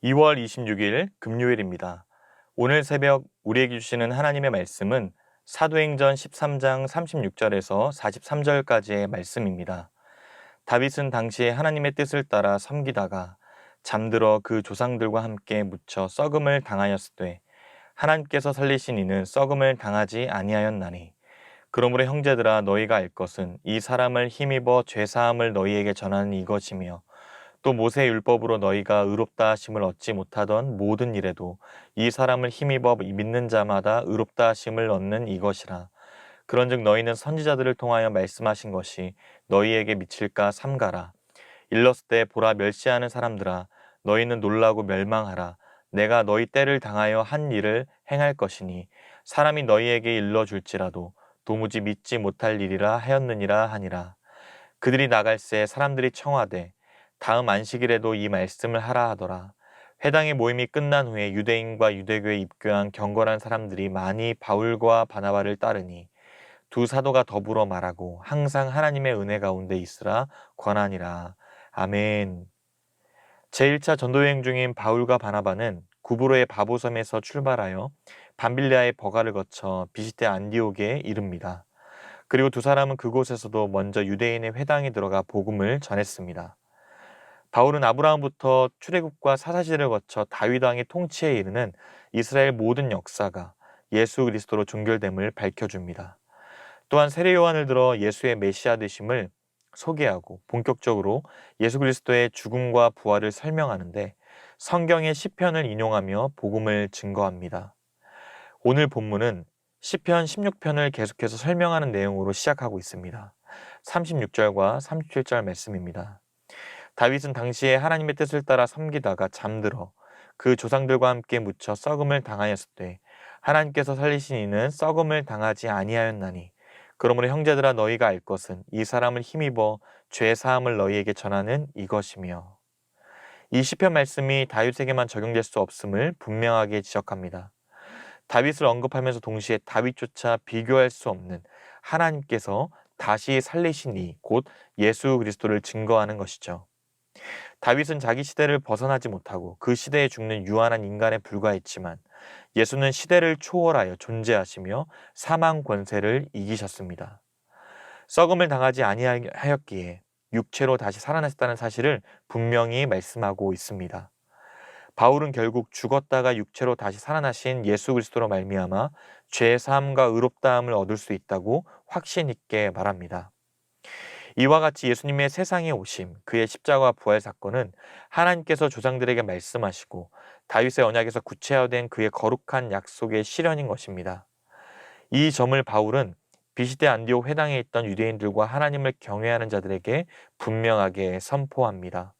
2월 26일 금요일입니다. 오늘 새벽 우리에게 주시는 하나님의 말씀은 사도행전 13장 36절에서 43절까지의 말씀입니다. 다윗은 당시에 하나님의 뜻을 따라 섬기다가 잠들어 그 조상들과 함께 묻혀 썩음을 당하였으되 하나님께서 살리신 이는 썩음을 당하지 아니하였나니 그러므로 형제들아 너희가 알 것은 이 사람을 힘입어 죄사함을 너희에게 전하는 이것이며 또 모세 율법으로 너희가 의롭다 하심을 얻지 못하던 모든 일에도 이 사람을 힘입어 믿는 자마다 의롭다 하심을 얻는 이것이라. 그런즉 너희는 선지자들을 통하여 말씀하신 것이 너희에게 미칠까 삼가라. 일렀을 때 보라 멸시하는 사람들아 너희는 놀라고 멸망하라. 내가 너희 때를 당하여 한 일을 행할 것이니 사람이 너희에게 일러줄지라도 도무지 믿지 못할 일이라 하였느니라 하니라. 그들이 나갈새 사람들이 청하되 다음 안식일에도 이 말씀을 하라 하더라. 회당의 모임이 끝난 후에 유대인과 유대교에 입교한 경건한 사람들이 많이 바울과 바나바를 따르니 두 사도가 더불어 말하고 항상 하나님의 은혜 가운데 있으라 권하니라. 아멘. 제1차 전도여행 중인 바울과 바나바는 구브로의 바보섬에서 출발하여 밤빌레아의 버가를 거쳐 비시대 안디옥에 이릅니다. 그리고 두 사람은 그곳에서도 먼저 유대인의 회당에 들어가 복음을 전했습니다. 바울은 아브라함부터 출애굽과 사사시대를 거쳐 다윗 왕의 통치에 이르는 이스라엘 모든 역사가 예수 그리스도로 종결됨을 밝혀줍니다. 또한 세례 요한을 들어 예수의 메시아 되심을 소개하고 본격적으로 예수 그리스도의 죽음과 부활을 설명하는데 성경의 시편을 인용하며 복음을 증거합니다. 오늘 본문은 시편 16편을 계속해서 설명하는 내용으로 시작하고 있습니다. 36절과 37절 말씀입니다. 다윗은 당시에 하나님의 뜻을 따라 섬기다가 잠들어 그 조상들과 함께 묻혀 썩음을 당하였을 때 하나님께서 살리신 이는 썩음을 당하지 아니하였나니 그러므로 형제들아 너희가 알 것은 이 사람을 힘입어 죄 사함을 너희에게 전하는 이것이며. 이 시편 말씀이 다윗에게만 적용될 수 없음을 분명하게 지적합니다. 다윗을 언급하면서 동시에 다윗조차 비교할 수 없는 하나님께서 다시 살리신 이 곧 예수 그리스도를 증거하는 것이죠. 다윗은 자기 시대를 벗어나지 못하고 그 시대에 죽는 유한한 인간에 불과했지만 예수는 시대를 초월하여 존재하시며 사망 권세를 이기셨습니다. 썩음을 당하지 아니하였기에 육체로 다시 살아나셨다는 사실을 분명히 말씀하고 있습니다. 바울은 결국 죽었다가 육체로 다시 살아나신 예수 그리스도로 말미암아 죄 사함과 의롭다함을 얻을 수 있다고 확신 있게 말합니다. 이와 같이 예수님의 세상에 오심, 그의 십자가 부활 사건은 하나님께서 조상들에게 말씀하시고 다윗의 언약에서 구체화된 그의 거룩한 약속의 실현인 것입니다. 이 점을 바울은 비시대 안디옥 회당에 있던 유대인들과 하나님을 경외하는 자들에게 분명하게 선포합니다.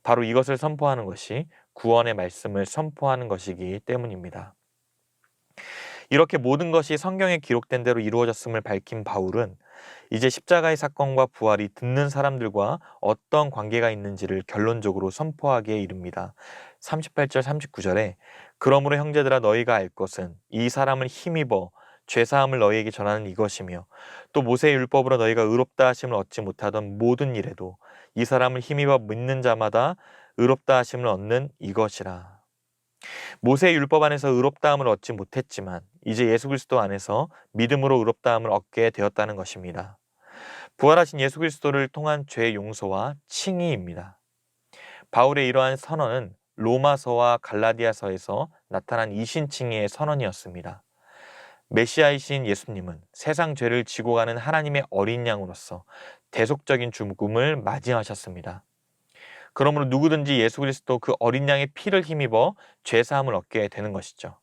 바로 이것을 선포하는 것이 구원의 말씀을 선포하는 것이기 때문입니다. 이렇게 모든 것이 성경에 기록된 대로 이루어졌음을 밝힌 바울은 이제 십자가의 사건과 부활이 듣는 사람들과 어떤 관계가 있는지를 결론적으로 선포하기에 이릅니다. 38절 39절에 그러므로 형제들아 너희가 알 것은 이 사람을 힘입어 죄사함을 너희에게 전하는 이것이며 또 모세의 율법으로 너희가 의롭다 하심을 얻지 못하던 모든 일에도 이 사람을 힘입어 믿는 자마다 의롭다 하심을 얻는 이것이라. 모세의 율법 안에서 의롭다함을 얻지 못했지만 이제 예수 그리스도 안에서 믿음으로 의롭다함을 얻게 되었다는 것입니다. 부활하신 예수 그리스도를 통한 죄 용서와 칭의입니다. 바울의 이러한 선언은 로마서와 갈라디아서에서 나타난 이신칭의의 선언이었습니다. 메시아이신 예수님은 세상 죄를 지고 가는 하나님의 어린 양으로서 대속적인 죽음을 맞이하셨습니다. 그러므로 누구든지 예수 그리스도 그 어린 양의 피를 힘입어 죄사함을 얻게 되는 것이죠.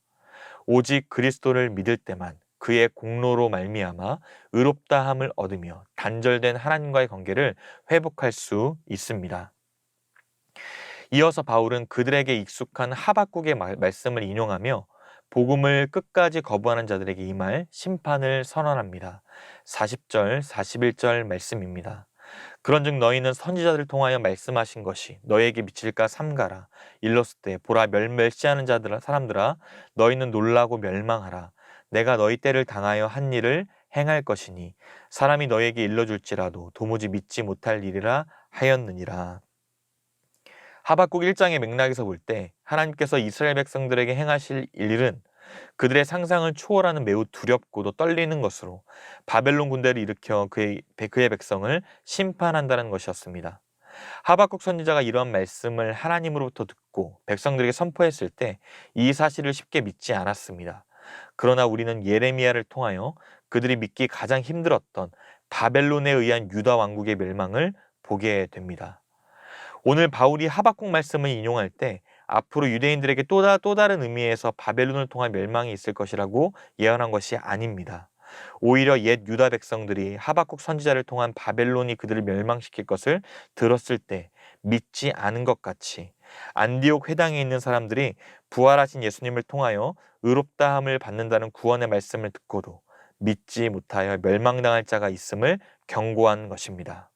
오직 그리스도를 믿을 때만 그의 공로로 말미암아 의롭다함을 얻으며 단절된 하나님과의 관계를 회복할 수 있습니다. 이어서 바울은 그들에게 익숙한 하박국의 말씀을 인용하며 복음을 끝까지 거부하는 자들에게 임할 심판을 선언합니다. 40절, 41절 말씀입니다. 그런즉 너희는 선지자들을 통하여 말씀하신 것이 너희에게 미칠까 삼가라. 일렀을 때 보라 멸시하는 사람들아 너희는 놀라고 멸망하라. 내가 너희 때를 당하여 한 일을 행할 것이니 사람이 너희에게 일러줄지라도 도무지 믿지 못할 일이라 하였느니라. 하박국 1장의 맥락에서 볼 때 하나님께서 이스라엘 백성들에게 행하실 일은 그들의 상상을 초월하는 매우 두렵고도 떨리는 것으로 바벨론 군대를 일으켜 그의 백성을 심판한다는 것이었습니다. 하박국 선지자가 이러한 말씀을 하나님으로부터 듣고 백성들에게 선포했을 때 이 사실을 쉽게 믿지 않았습니다. 그러나 우리는 예레미야를 통하여 그들이 믿기 가장 힘들었던 바벨론에 의한 유다 왕국의 멸망을 보게 됩니다. 오늘 바울이 하박국 말씀을 인용할 때 앞으로 유대인들에게 또 다른 의미에서 바벨론을 통한 멸망이 있을 것이라고 예언한 것이 아닙니다. 오히려 옛 유다 백성들이 하박국 선지자를 통한 바벨론이 그들을 멸망시킬 것을 들었을 때 믿지 않은 것 같이 안디옥 회당에 있는 사람들이 부활하신 예수님을 통하여 의롭다함을 받는다는 구원의 말씀을 듣고도 믿지 못하여 멸망당할 자가 있음을 경고한 것입니다.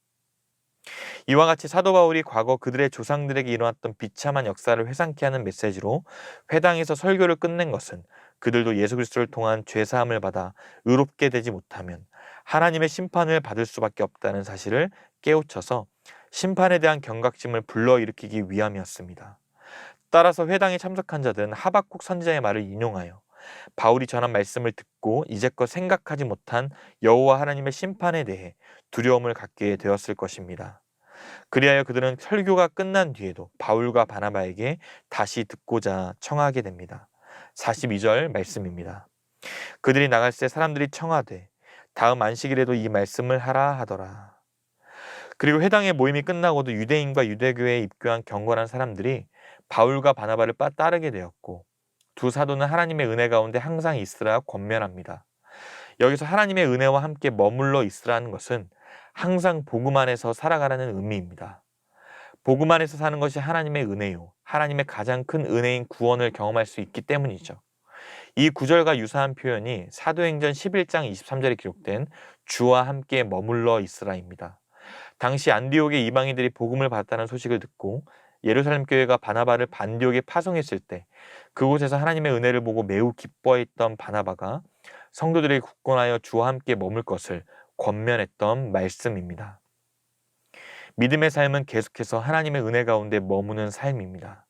이와 같이 사도 바울이 과거 그들의 조상들에게 일어났던 비참한 역사를 회상케 하는 메시지로 회당에서 설교를 끝낸 것은 그들도 예수 그리스도를 통한 죄 사함을 받아 의롭게 되지 못하면 하나님의 심판을 받을 수밖에 없다는 사실을 깨우쳐서 심판에 대한 경각심을 불러일으키기 위함이었습니다. 따라서 회당에 참석한 자들은 하박국 선지자의 말을 인용하여 바울이 전한 말씀을 듣고 이제껏 생각하지 못한 여호와 하나님의 심판에 대해 두려움을 갖게 되었을 것입니다. 그리하여 그들은 설교가 끝난 뒤에도 바울과 바나바에게 다시 듣고자 청하게 됩니다. 42절 말씀입니다. 그들이 나갈 때 사람들이 청하되 다음 안식일에도 이 말씀을 하라 하더라. 그리고 회당의 모임이 끝나고도 유대인과 유대교에 입교한 경건한 사람들이 바울과 바나바를 따르게 되었고 두 사도는 하나님의 은혜 가운데 항상 있으라 권면합니다. 여기서 하나님의 은혜와 함께 머물러 있으라는 것은 항상 복음 안에서 살아가라는 의미입니다. 복음 안에서 사는 것이 하나님의 은혜요. 하나님의 가장 큰 은혜인 구원을 경험할 수 있기 때문이죠. 이 구절과 유사한 표현이 사도행전 11장 23절에 기록된 주와 함께 머물러 있으라입니다. 당시 안디옥의 이방인들이 복음을 받았다는 소식을 듣고 예루살렘 교회가 바나바를 반디옥에 파송했을 때 그곳에서 하나님의 은혜를 보고 매우 기뻐했던 바나바가 성도들이 굳건하여 주와 함께 머물 것을 권면했던 말씀입니다. 믿음의 삶은 계속해서 하나님의 은혜 가운데 머무는 삶입니다.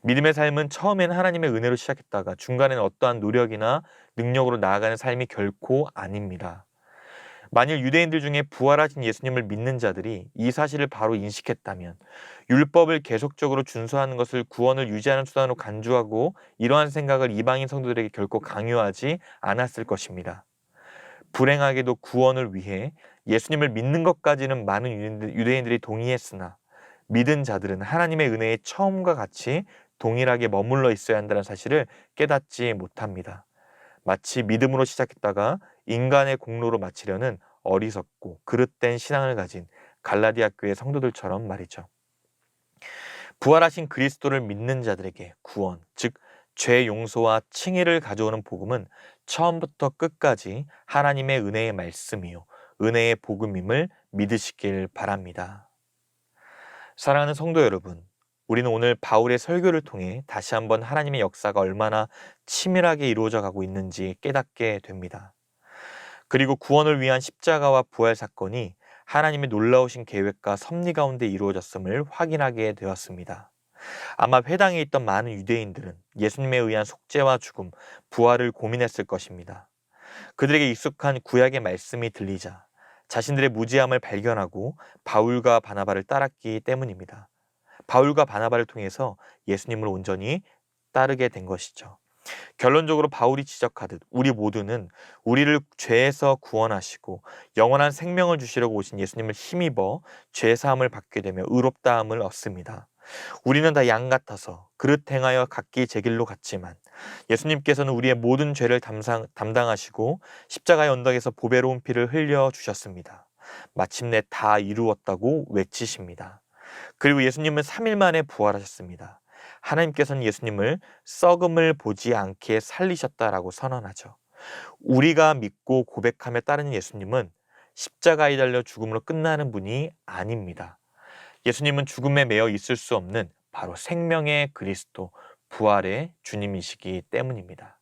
믿음의 삶은 처음엔 하나님의 은혜로 시작했다가 중간에는 어떠한 노력이나 능력으로 나아가는 삶이 결코 아닙니다. 만일 유대인들 중에 부활하신 예수님을 믿는 자들이 이 사실을 바로 인식했다면 율법을 계속적으로 준수하는 것을 구원을 유지하는 수단으로 간주하고 이러한 생각을 이방인 성도들에게 결코 강요하지 않았을 것입니다. 불행하게도 구원을 위해 예수님을 믿는 것까지는 많은 유대인들이 동의했으나 믿은 자들은 하나님의 은혜에 처음과 같이 동일하게 머물러 있어야 한다는 사실을 깨닫지 못합니다. 마치 믿음으로 시작했다가 인간의 공로로 마치려는 어리석고 그릇된 신앙을 가진 갈라디아 교회 성도들처럼 말이죠. 부활하신 그리스도를 믿는 자들에게 구원, 즉 죄 용서와 칭의를 가져오는 복음은 처음부터 끝까지 하나님의 은혜의 말씀이요 은혜의 복음임을 믿으시길 바랍니다. 사랑하는 성도 여러분, 우리는 오늘 바울의 설교를 통해 다시 한번 하나님의 역사가 얼마나 치밀하게 이루어져 가고 있는지 깨닫게 됩니다. 그리고 구원을 위한 십자가와 부활 사건이 하나님의 놀라우신 계획과 섭리 가운데 이루어졌음을 확인하게 되었습니다. 아마 회당에 있던 많은 유대인들은 예수님에 의한 속죄와 죽음, 부활을 고민했을 것입니다. 그들에게 익숙한 구약의 말씀이 들리자 자신들의 무지함을 발견하고 바울과 바나바를 따랐기 때문입니다. 바울과 바나바를 통해서 예수님을 온전히 따르게 된 것이죠. 결론적으로 바울이 지적하듯 우리 모두는 우리를 죄에서 구원하시고 영원한 생명을 주시려고 오신 예수님을 힘입어 죄사함을 받게 되며 의롭다함을 얻습니다. 우리는 다 양 같아서 그릇 행하여 각기 제 길로 갔지만 예수님께서는 우리의 모든 죄를 담당하시고 십자가의 언덕에서 보배로운 피를 흘려 주셨습니다. 마침내 다 이루었다고 외치십니다. 그리고 예수님은 3일 만에 부활하셨습니다. 하나님께서는 예수님을 썩음을 보지 않게 살리셨다라고 선언하죠. 우리가 믿고 고백하며 따르는 예수님은 십자가에 달려 죽음으로 끝나는 분이 아닙니다. 예수님은 죽음에 매여 있을 수 없는 바로 생명의 그리스도, 부활의 주님이시기 때문입니다.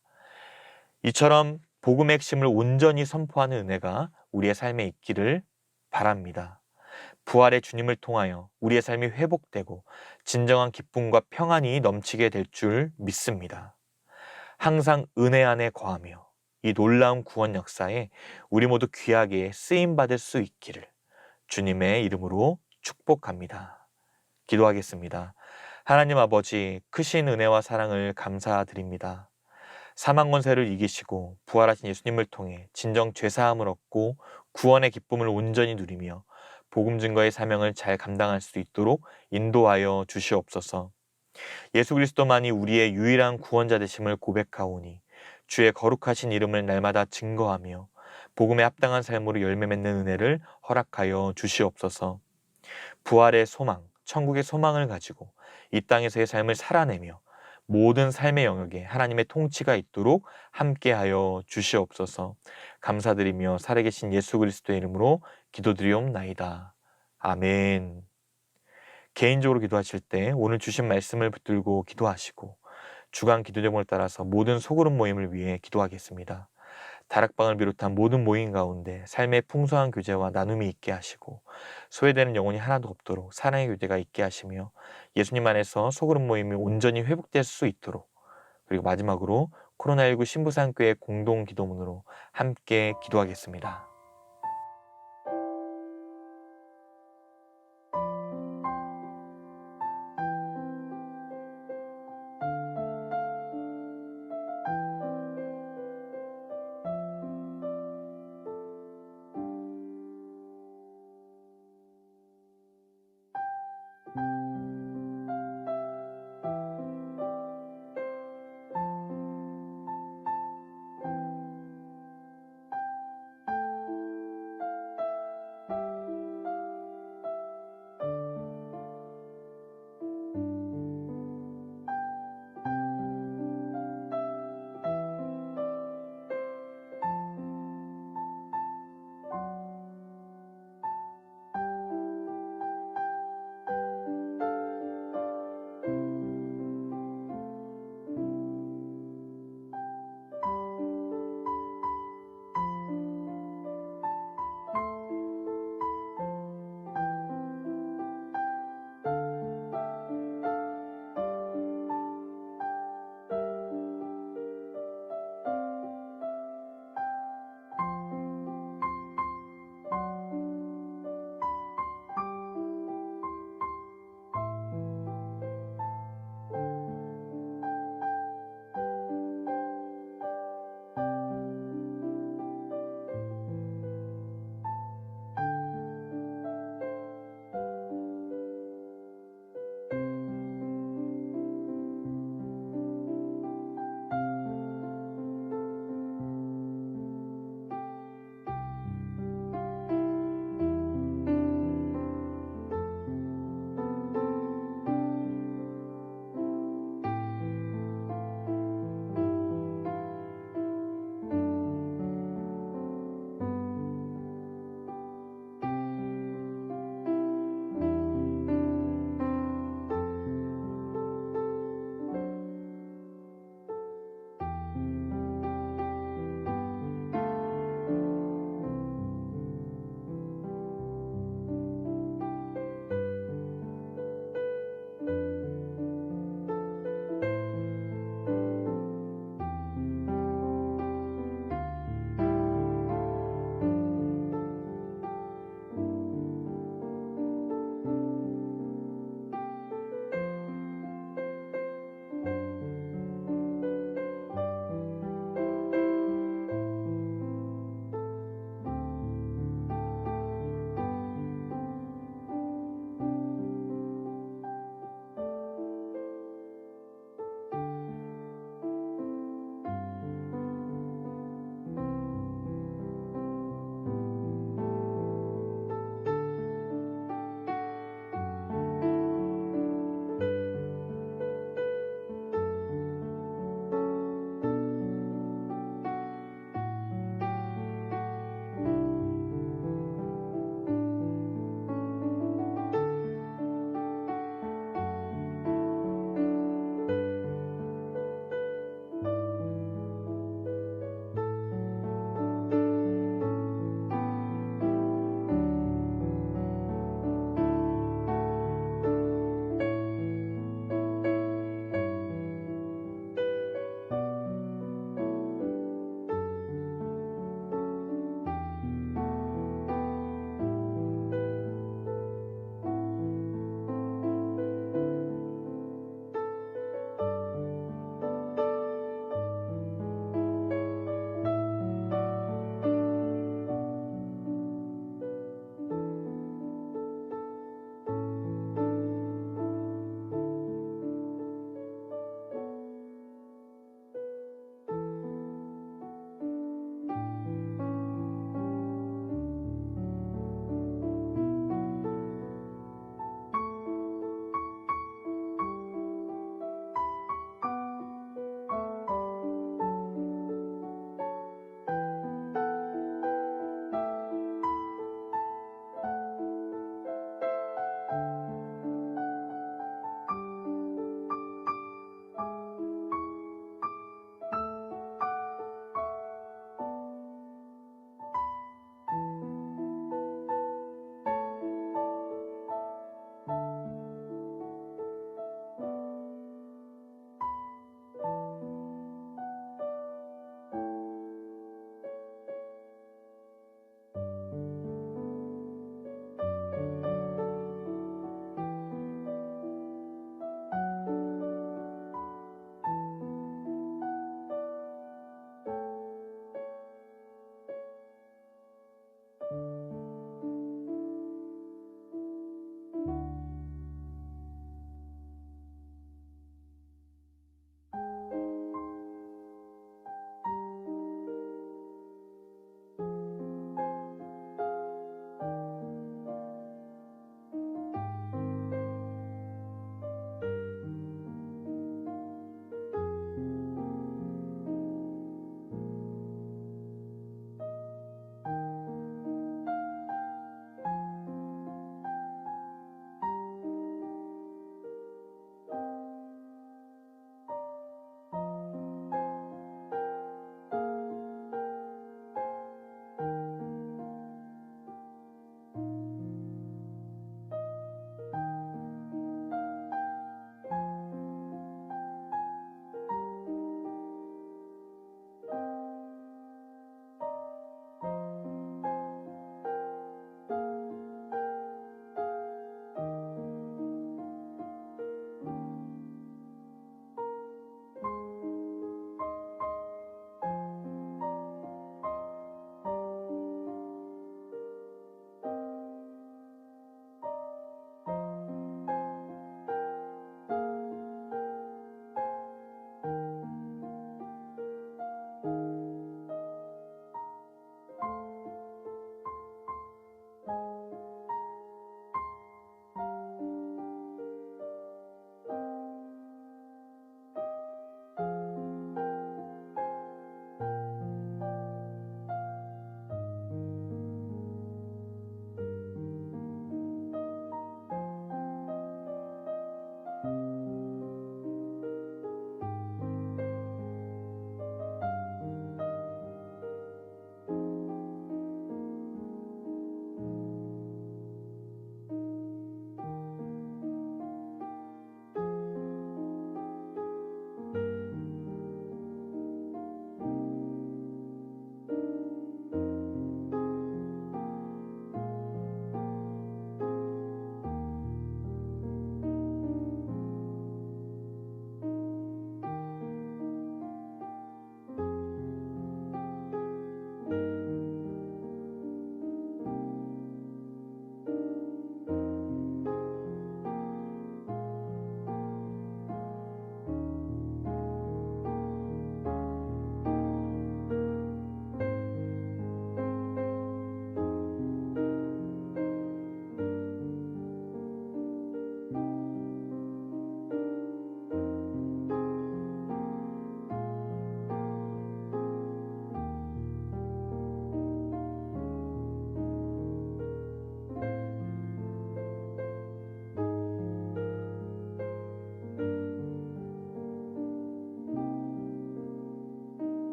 이처럼 복음의 핵심을 온전히 선포하는 은혜가 우리의 삶에 있기를 바랍니다. 부활의 주님을 통하여 우리의 삶이 회복되고 진정한 기쁨과 평안이 넘치게 될 줄 믿습니다. 항상 은혜 안에 거하며 이 놀라운 구원 역사에 우리 모두 귀하게 쓰임받을 수 있기를 주님의 이름으로 축복합니다. 기도하겠습니다. 하나님 아버지, 크신 은혜와 사랑을 감사드립니다. 사망 권세를 이기시고 부활하신 예수님을 통해 진정 죄사함을 얻고 구원의 기쁨을 온전히 누리며 복음 증거의 사명을 잘 감당할 수 있도록 인도하여 주시옵소서. 예수 그리스도만이 우리의 유일한 구원자 되심을 고백하오니 주의 거룩하신 이름을 날마다 증거하며 복음에 합당한 삶으로 열매 맺는 은혜를 허락하여 주시옵소서. 부활의 소망, 천국의 소망을 가지고 이 땅에서의 삶을 살아내며 모든 삶의 영역에 하나님의 통치가 있도록 함께하여 주시옵소서. 감사드리며 살아계신 예수 그리스도의 이름으로 기도드리옵나이다. 아멘. 개인적으로 기도하실 때 오늘 주신 말씀을 붙들고 기도하시고 주간 기도 제목을 따라서 모든 소그룹 모임을 위해 기도하겠습니다. 다락방을 비롯한 모든 모임 가운데 삶의 풍성한 교제와 나눔이 있게 하시고 소외되는 영혼이 하나도 없도록 사랑의 교제가 있게 하시며 예수님 안에서 소그룹 모임이 온전히 회복될 수 있도록, 그리고 마지막으로 코로나19 신부상교회 공동 기도문으로 함께 기도하겠습니다.